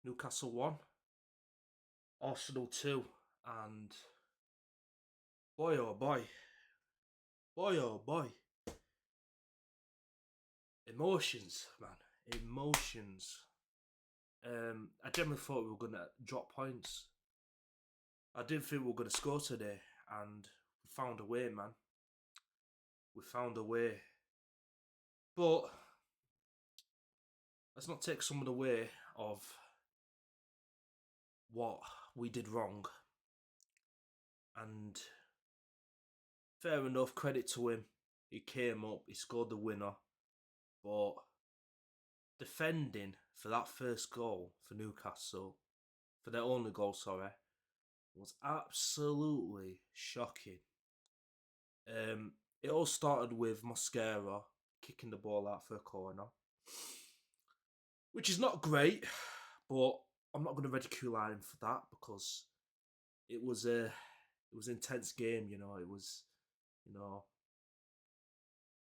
Newcastle 1, Arsenal 2, and boy oh boy, boy oh boy, emotions, man, emotions. I generally thought we were going to drop points. I didn't think we were going to score today, and we found a way, man. We found a way. But let's not take some of the way of what we did wrong. And fair enough, credit to him. He came up, he scored the winner. But defending for that first goal for Newcastle, for their only goal, sorry, was absolutely shocking. It all started with Mosquera kicking the ball out for a corner, which is not great, but I'm not going to ridicule him for that because it was an intense game. It was, you know,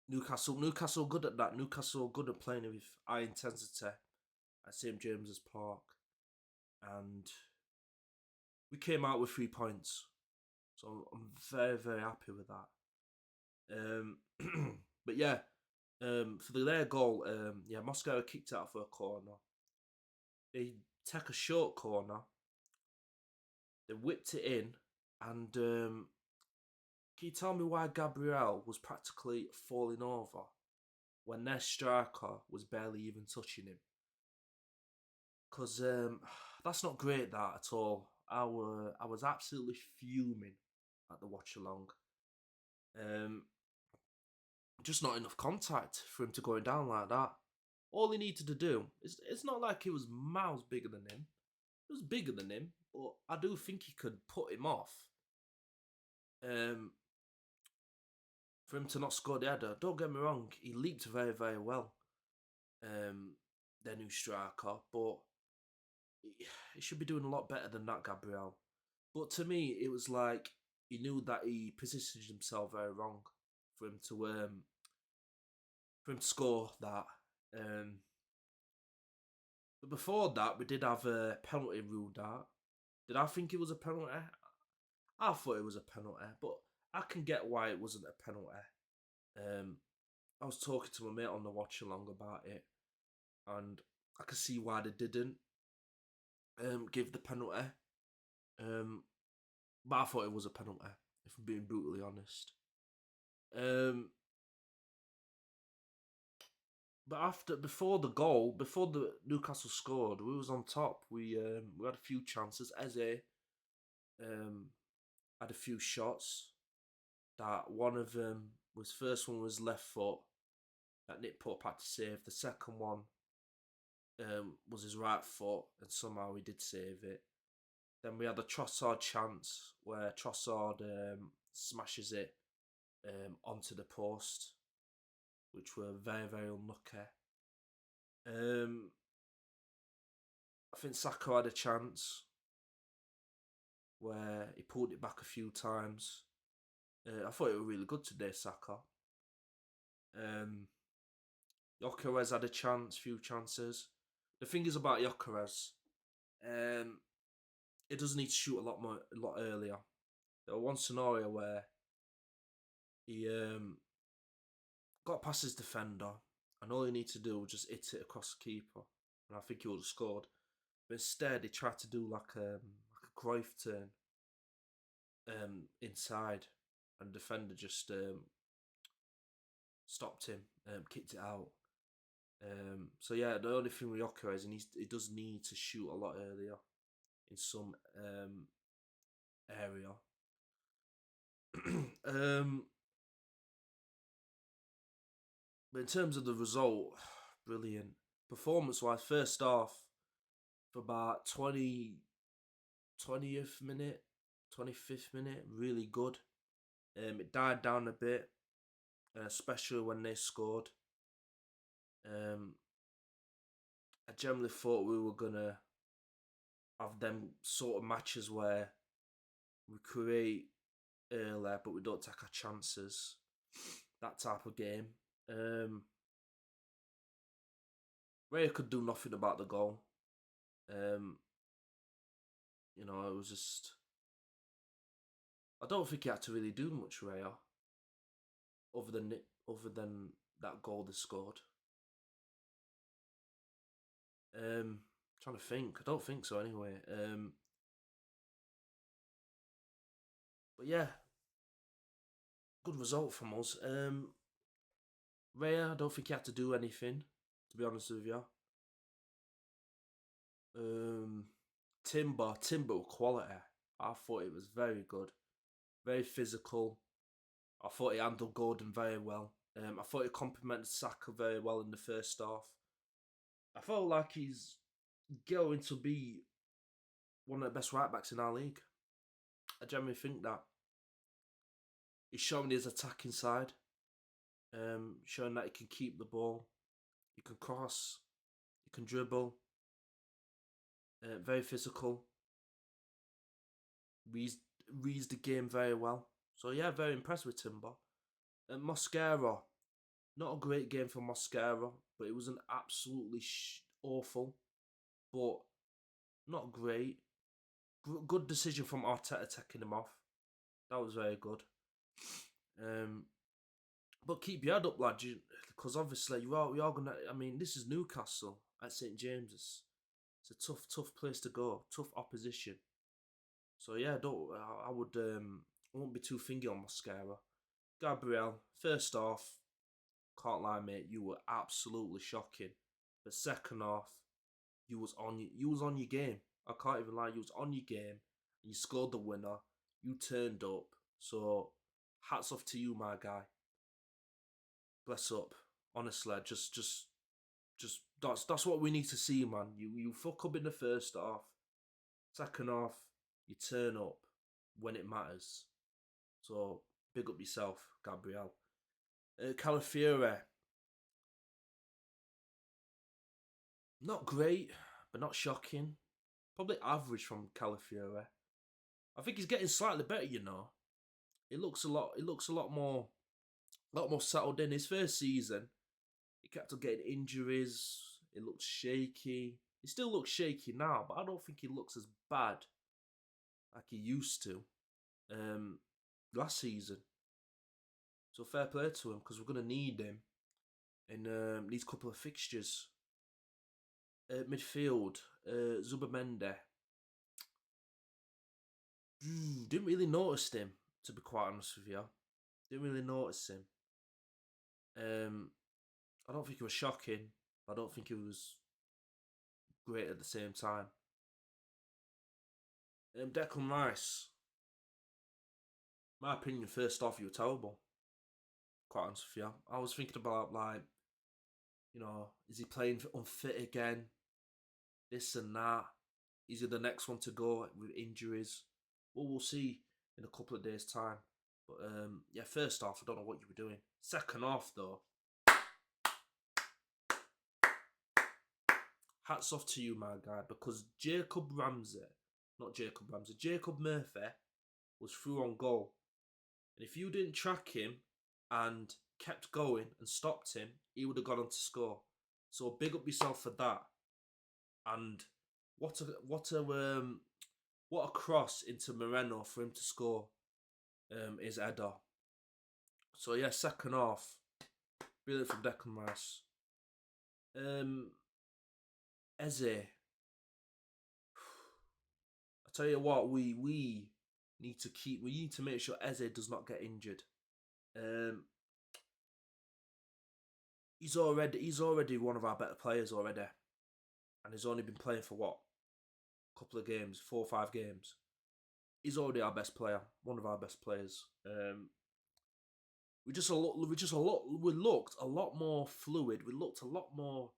Newcastle good at that. Newcastle good at playing with high intensity at St James's Park, and we came out with 3 points. So I'm very, very happy with that. But yeah, for their goal, Moscow kicked out for a corner. They take a short corner. They whipped it in, and can you tell me why Gabriel was practically falling over when their striker was barely even touching him? Because that's not great, that at all. I was absolutely fuming at the watch along. Just not enough contact for him to go down like that. All he needed to do, it's not like he was miles bigger than him. He was bigger than him, but I do think he could put him off. For him to not score the header, don't get me wrong, he leaped very, very well. Their new striker, but he should be doing a lot better than that, Gabriel. But to me, it was like he knew that he positioned himself very wrong for him to score that. But before that, we did have a penalty ruled out. Did I think it was a penalty? I thought it was a penalty, but I can get why it wasn't a penalty. I was talking to my mate on the watch along about it, and I can see why they didn't give the penalty. But I thought it was a penalty, if I'm being brutally honest. But before the Newcastle scored, we was on top. We had a few chances. Eze had a few shots. That one of them was first one was left foot that Nick Pope had to save. The second one was his right foot, and somehow he did save it. Then we had a Trossard chance where Trossard smashes it onto the post, which were very, very unlucky. I think Saka had a chance where he pulled it back a few times. I thought it was really good today, Saka. Gyökeres had a few chances. The thing is about Gyökeres, he does need to shoot a lot earlier. There was one scenario where he got past his defender, and all he needed to do was just hit it across the keeper, and I think he would have scored. But instead, he tried to do like a Cruyff turn inside, and the defender just stopped him, kicked it out. So yeah, the only thing with Gyökeres is he does need to shoot a lot earlier in some area. But in terms of the result, brilliant. Performance-wise, first half, for about 20th minute, 25th minute, really good. It died down a bit, especially when they scored. I generally thought we were going to have them sort of matches where we create early, but we don't take our chances. That type of game. Ray could do nothing about the goal. Um, it was just I don't think he had to really do much, Raya, other than other than that goal they scored. Trying to think. I don't think so anyway. But yeah, good result from us. Raya, I don't think he had to do anything, to be honest with you. Um, Timber quality. I thought it was very good, very physical. I thought he handled Gordon very well. I thought he complemented Saka very well in the first half. I felt like he's going to be one of the best right backs in our league. I genuinely think that he's showing his attacking side, showing that he can keep the ball, he can cross, he can dribble, very physical, reads, reads the game very well. So yeah, very impressed with Timber. And Mosquera, not a great game for Mosquera, but it was an absolutely awful, but not great. Good decision from Arteta taking him off. That was very good. Um, but keep your head up, lad, because obviously you're gonna. I mean, this is Newcastle at St James's. It's a tough place to go. Tough opposition. So yeah, don't. I would. I won't be too fingy on Mosquera. Gabriel, first off, can't lie, mate. You were absolutely shocking. The second half, you was on your game. I can't even lie. You was on your game. You scored the winner. You turned up. So hats off to you, my guy. Bless up. Honestly, just that's what we need to see, man. You fuck up in the first half. Second half, you turn up when it matters. So big up yourself, Gabriel. Calafiore, not great, but not shocking. Probably average from Calafiore. I think he's getting slightly better. It looks a lot. It looks a lot more settled in. His first season, he kept on getting injuries. It looked shaky. He still looks shaky now, but I don't think he looks as bad like he used to um, last season. So fair play to him because we're going to need him in these couple of fixtures. Midfield, Zubamende. Didn't really notice him, to be quite honest with you. Didn't really notice him. I don't think it was shocking. I don't think it was great at the same time. Declan Rice, my opinion, first off, you were terrible. Quite honest with you. I was thinking about, like, is he playing unfit again? This and that. Is he the next one to go with injuries? Well, we'll see in a couple of days' time. But yeah, first off, I don't know what you were doing. Second off, though, hats off to you, my guy, because Jacob Murphy was through on goal. And if you didn't track him and kept going and stopped him, he would have gone on to score. So big up yourself for that. And what a cross into Moreno for him to score is header. So yeah, second half, brilliant from Declan Rice. Eze, I tell you what, we need to make sure Eze does not get injured. He's already one of our better players already, and he's only been playing for what, a couple of games, 4 or 5 games. He's already our best player, one of our best players. We looked a lot more fluid. We looked a lot more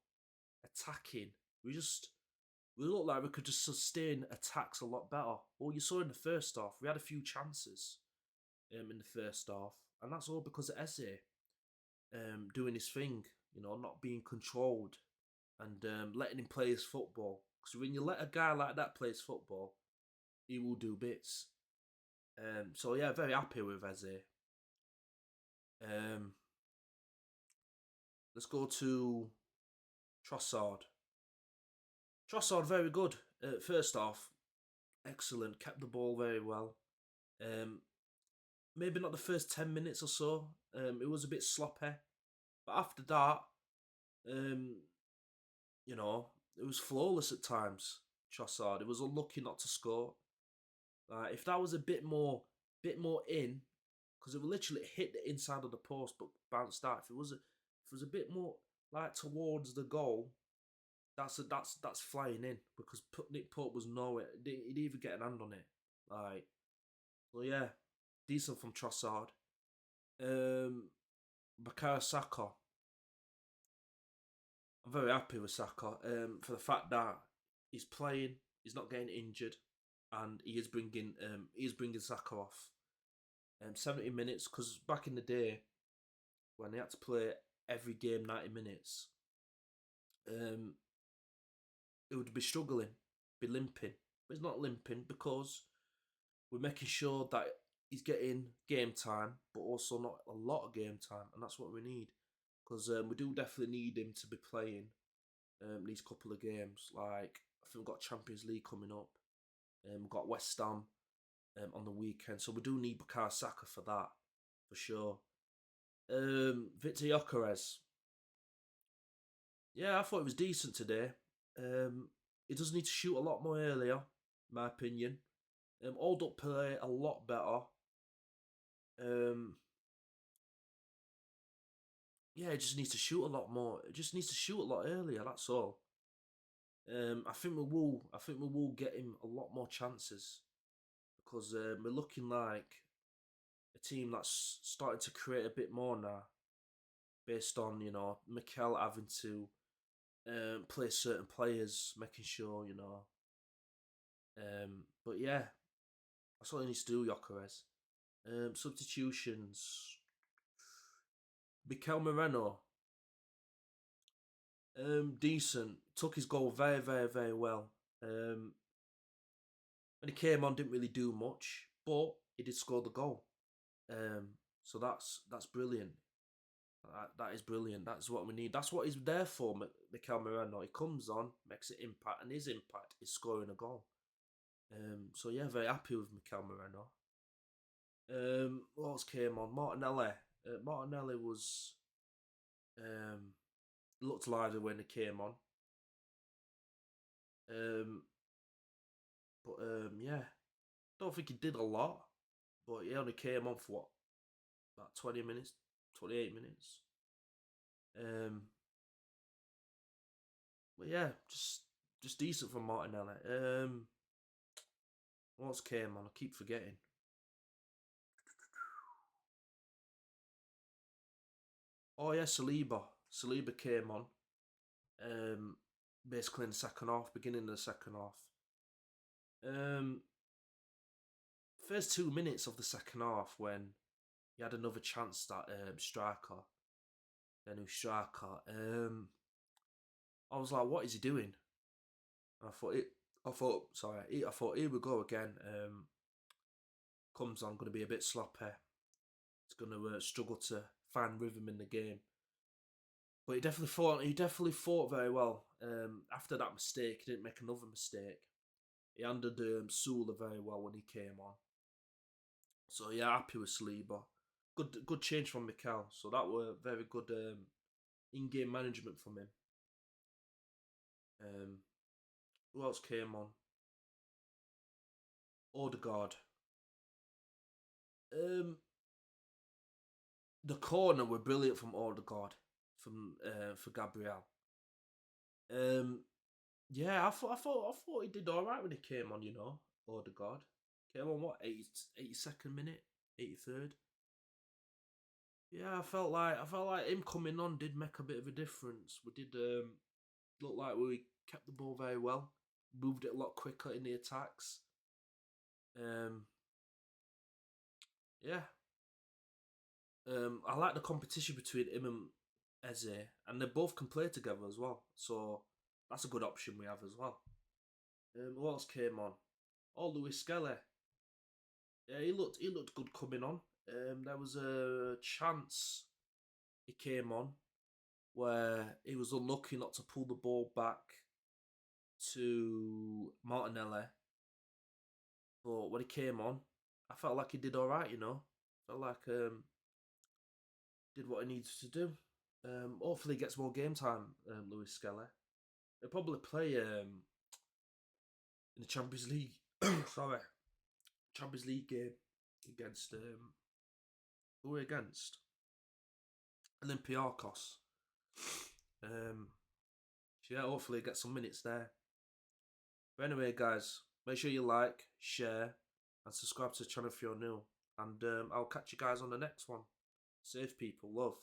attacking. We looked like we could just sustain attacks a lot better. Well, you saw in the first half, we had a few chances in the first half, and that's all because of Eze doing his thing, not being controlled and letting him play his football. Because when you let a guy like that play his football, he will do bits. So yeah, very happy with Eze. Let's go to Trossard. Trossard very good. First off, excellent. Kept the ball very well. Um, Maybe not the first 10 minutes or so. It was a bit sloppy, but after that, um, you know, it was flawless at times. Trossard. It was unlucky not to score. If that was a bit more in, because it literally hit the inside of the post but bounced out. If it was a bit more like towards the goal, that's flying in because Nick Pope was nowhere. He'd even get an hand on it. Like, so yeah, decent from Trossard. Um, Bukayo Saka. I'm very happy with Saka. For the fact that he's playing, he's not getting injured, and he is bringing Saka off. 70 minutes because back in the day when they had to play every game 90 minutes, um, it would be struggling, be limping. But he's not limping because we're making sure that he's getting game time, but also not a lot of game time, and that's what we need because we do definitely need him to be playing these couple of games. Like I think we've got Champions League coming up, we've got West Ham on the weekend, so we do need Bukayo Saka for that for sure. Victor Gyökeres, yeah, I thought it was decent today. He does need to shoot a lot more earlier, in my opinion. Hold up play a lot better. Um, yeah, he just needs to shoot a lot more. It just needs to shoot a lot earlier. That's all. I think we will. I think we will get him a lot more chances because we're looking like a team that's starting to create a bit more now, based on Mikel having to play certain players, making sure But yeah, that's all he needs to do, Gyökeres. Substitutions. Mikel Moreno. Decent. Took his goal very, very, very well. When he came on, didn't really do much, but he did score the goal. So that's brilliant. That is brilliant. That's what we need. That's what he's there for, Mikel Moreno. He comes on, makes an impact, and his impact is scoring a goal. So yeah, very happy with Mikel Moreno. What else came on? Martinelli. Martinelli was looked lively when he came on. Um, yeah, don't think he did a lot, but he only came on for what, about 20 minutes, 28 minutes. Um, but yeah, just decent from Martinelli. What else came on? I keep forgetting. Oh yeah, Saliba. Saliba came on. Um, Basically in the second half, beginning of the second half. Um, First 2 minutes of the second half when he had another chance that striker, their new striker. I was like, what is he doing? And I thought it. I thought here we go again. Comes on, going to be a bit sloppy. It's going to struggle to find rhythm in the game. But he definitely fought. He definitely fought very well. After that mistake, he didn't make another mistake. He handled Sula very well when he came on. So yeah, happy with Saliba. Good change from Mikel. So that were very good in-game management from him. Um, who else came on? Odegaard. Um, the corner were brilliant from Odegaard for Gabriel. Um, yeah, I thought he did all right when he came on. Odegaard came on what 82nd minute, 83rd. Yeah, I felt like him coming on did make a bit of a difference. We did look like we kept the ball very well, moved it a lot quicker in the attacks. Um, yeah, I like the competition between him and Eze, and they both can play together as well. So that's a good option we have as well. What else came on? Oh, Luis Skelly. Yeah, he looked good coming on. There was a chance he came on where he was unlucky not to pull the ball back. to Martinelli, but when he came on, I felt like he did all right. Felt like did what he needs to do. Hopefully, he gets more game time. Lewis Skelly. He'll probably play in the Champions League. Sorry, Champions League game against who are we against? Olympiacos. So yeah, hopefully get some minutes there. But anyway, guys, make sure you like, share, and subscribe to the channel if you're new. And I'll catch you guys on the next one. Save people, love.